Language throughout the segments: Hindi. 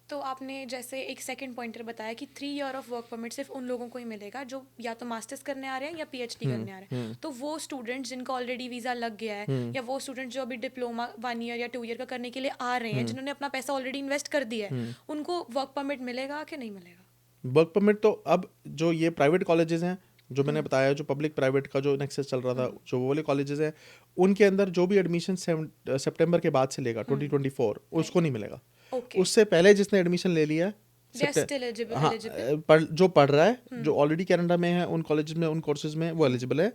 तो आपने जैसे एक सेकंड पॉइंटर बताया कि 3 ईयर ऑफ वर्क परमिट सिर्फ उन लोगों को ही मिलेगा जो या तो मास्टर्स करने आ रहे हैं या पीएचडी करने आ रहे हैं, तो वो स्टूडेंट्स जिनका ऑलरेडी वीज़ा लग गया है, या वो स्टूडेंट जो अभी डिप्लोमा 1 ईयर या 2 ईयर का करने के लिए आ रहे हैं, जिन्होंने अपना पैसा ऑलरेडी इन्वेस्ट कर दिया है, उनको वर्क परमिट मिलेगा कि नहीं मिलेगा? वर्क परमिट तो अब जो ये प्राइवेट कॉलेजेस हैं, जो मैंने बताया, जो पब्लिक प्राइवेट का जो नेक्सस चल रहा था, जो वो वाले कॉलेजेस हैं, उनके अंदर जो भी एडमिशन सितंबर के बाद से लेगा 2024, उसको नहीं मिलेगा। ओके, उससे पहले जिसने एडमिशन ले लिया है, दे आर स्टिल हाँ, एलिजिबल। जो पढ़ रहा है, जो ऑलरेडी कनाडा में है, उन कॉलेजेस में, उन कोर्सेज में वो एलिजिबल है।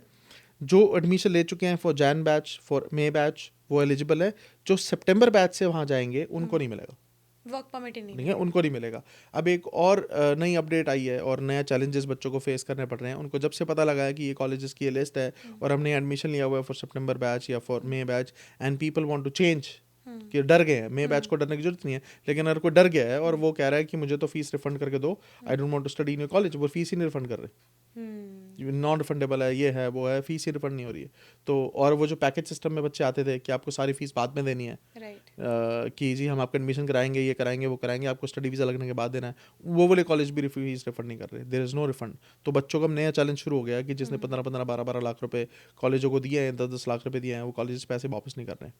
जो एडमिशन ले चुके हैं for Jain batch, for May batch, वो एलिजिबल है। जो सितंबर बैच से वहाँ जाएंगे उनको नहीं मिलेगा, वर्क परमिट ही नहीं ठीक है, मिलेगा। उनको नहीं मिलेगा। अब एक और नई अपडेट आई है और नया चैलेंजेस बच्चों को फेस करने पड़ रहे हैं। उनको जब से पता लगा है कि ये कॉलेजेस की ये लिस्ट है और हमने एडमिशन लिया हुआ है फॉर सितंबर बैच या for May batch, and people want to change, कि डर गए हैं। मे बैच को डरने की जरूरत नहीं है, लेकिन अगर कोई डर गया है और वो कह रहा है कि मुझे तो फीस रिफंड करके दो, I don't want to study in your college, वो फीस ही नहीं रिफंड कर रहे, नॉन रिफंडेबल है, ये है वो है, फीस ही रिफंड नहीं हो रही है। तो और वो जो पैकेज सिस्टम में बच्चे आते थे कि आपको सारी फीस बाद में देनी है, राइट। कि जी हम आपका एडमिशन कराएंगे, ये कराएंगे, वो कराएंगे, आपको स्टडी वीज़ा लगने के बाद देना है, वो वाले कॉलेज भी फीस रिफंड नहीं कर रहे, देयर इज़ नो रिफंड। तो बच्चों का नया चैलेंज शुरू हो गया कि जिसने 15-15, 12-12 लाख रुपए कॉलेजों को दिए हैं, 10-10 लाख रुपए दिए हैं, वो कॉलेज पैसे वापस नहीं कर रहे हैं।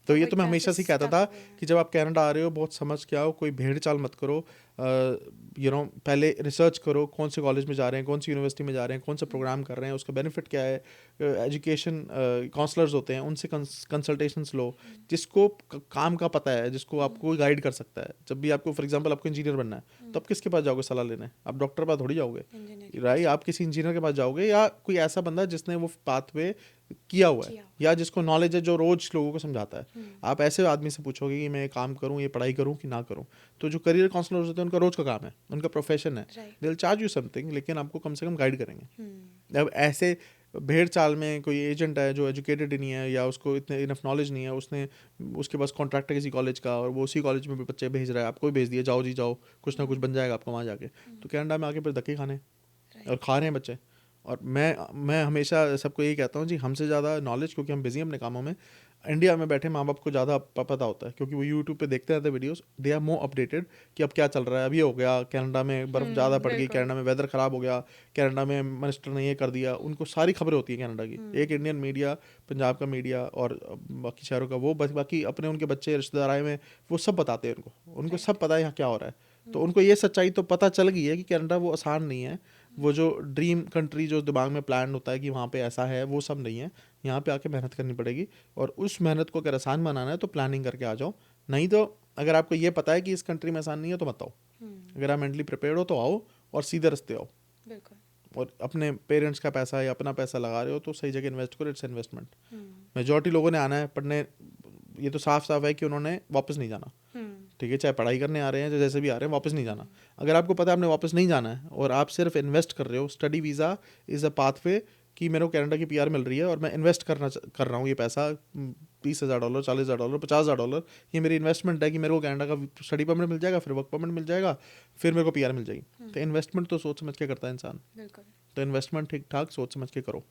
तो ये तो मैं हमेशा से कहता था कि जब आप कनाडा आ रहे हो, बहुत समझ के आओ, कोई भेड़ चाल मत करो। पहले रिसर्च करो कौन से कॉलेज में जा रहे हैं, कौन सी यूनिवर्सिटी में जा रहे हैं, कौन सा प्रोग्राम कर रहे हैं, उसका बेनिफिट क्या है। एजुकेशन काउंसलर्स होते हैं, उनसे कंसल्टेशंस लो, जिसको काम का पता है, जिसको आपको गाइड कर सकता है। जब भी आपको फॉर एग्जांपल आपको इंजीनियर बनना है, तो आप किसके पास जाओगे सलाह लेने? आप डॉक्टर के पास थोड़ी जाओगे, राइट? आप किसी इंजीनियर के पास जाओगे, या कोई ऐसा बंदा जिसने वो पाथवे किया हुआ है, या जिसको नॉलेज है, जो रोज लोगों को समझाता है। आप ऐसे आदमी से पूछोगे कि मैं ये काम करूं, ये पढ़ाई करूं कि ना करूं। तो जो करियर काउंसलर्स होते हैं, उनका रोज का काम है, उनका प्रोफेशन है, they will charge you something, लेकिन आपको कम से कम गाइड करेंगे। अब ऐसे भेड़ चाल में कोई एजेंट है जो एजुकेटेड नहीं है, या उसको इतने इनफ नॉलेज नहीं है, उसने उसके पास कॉन्ट्रैक्ट है किसी कॉलेज का, और वो उसी कॉलेज में भी बच्चे भेज रहा है, आपको भी भेज दिया, जाओ जी जाओ, कुछ ना कुछ बन जाएगा आपको वहाँ जाके। तो कनाडा में आके फिर धक्के खाने, और खा रहे हैं बच्चे। और मैं हमेशा सबको यही कहता हूँ जी, हमसे ज़्यादा नॉलेज, क्योंकि हम बिजी हैं अपने कामों में, इंडिया में बैठे माँ बाप को ज़्यादा पता होता है, क्योंकि वो यूट्यूब पे देखते रहते हैं videos, they are more updated कि अब क्या चल रहा है। अभी हो गया कनाडा में बर्फ़ ज़्यादा पड़ गई, कनाडा में वेदर ख़राब हो गया, कनाडा में मिनिस्टर ने ये कर दिया, उनको सारी खबरें होती है कनाडा की। एक इंडियन मीडिया, पंजाब का मीडिया और बाकी शहरों का वो, बाकी अपने उनके बच्चे रिश्तेदार आए में, वो सब बताते हैं उनको सब पता है यहाँ क्या हो रहा है। तो उनको ये सच्चाई तो पता चल गई है कि कनाडा वो आसान नहीं है। वो जो ड्रीम कंट्री जो दिमाग में प्लान होता है कि वहाँ पे ऐसा है, वो सब नहीं है। यहाँ पे आके मेहनत करनी पड़ेगी, और उस मेहनत को अगर आसान बनाना है तो प्लानिंग करके आ जाओ। नहीं तो अगर आपको ये पता है कि इस कंट्री में आसान नहीं है तो मत आओ। अगर आप मेंटली प्रिपेयर्ड हो तो आओ, और सीधे रास्ते आओ। और अपने पेरेंट्स का पैसा या अपना पैसा लगा रहे हो तो सही जगह इन्वेस्ट करो, इट्स इन्वेस्टमेंट। मेजॉरिटी लोगों ने आना है पढ़ने, ये तो साफ साफ है कि उन्होंने वापस नहीं जाना, ठीक है, चाहे पढ़ाई करने आ रहे हैं, जैसे भी आ रहे हैं, वापस नहीं जाना। अगर आपको पता है आपने वापस नहीं जाना है, और आप सिर्फ इन्वेस्ट कर रहे हो, study visa is a pathway कि मेरे को कनाडा की पीआर मिल रही है और मैं इन्वेस्ट कर रहा हूँ ये पैसा, $30,000, $40,000, $50,000, ये मेरी इन्वेस्टमेंट है कि मेरे को कनाडा का स्टडी परमिट मिल जाएगा, फिर वर्क परमिट मिल जाएगा, फिर मेरे को पीआर मिल जाएगी। तो इन्वेस्टमेंट तो सोच समझ के करता है इंसान, तो इन्वेस्टमेंट ठीक ठाक सोच समझ के करो।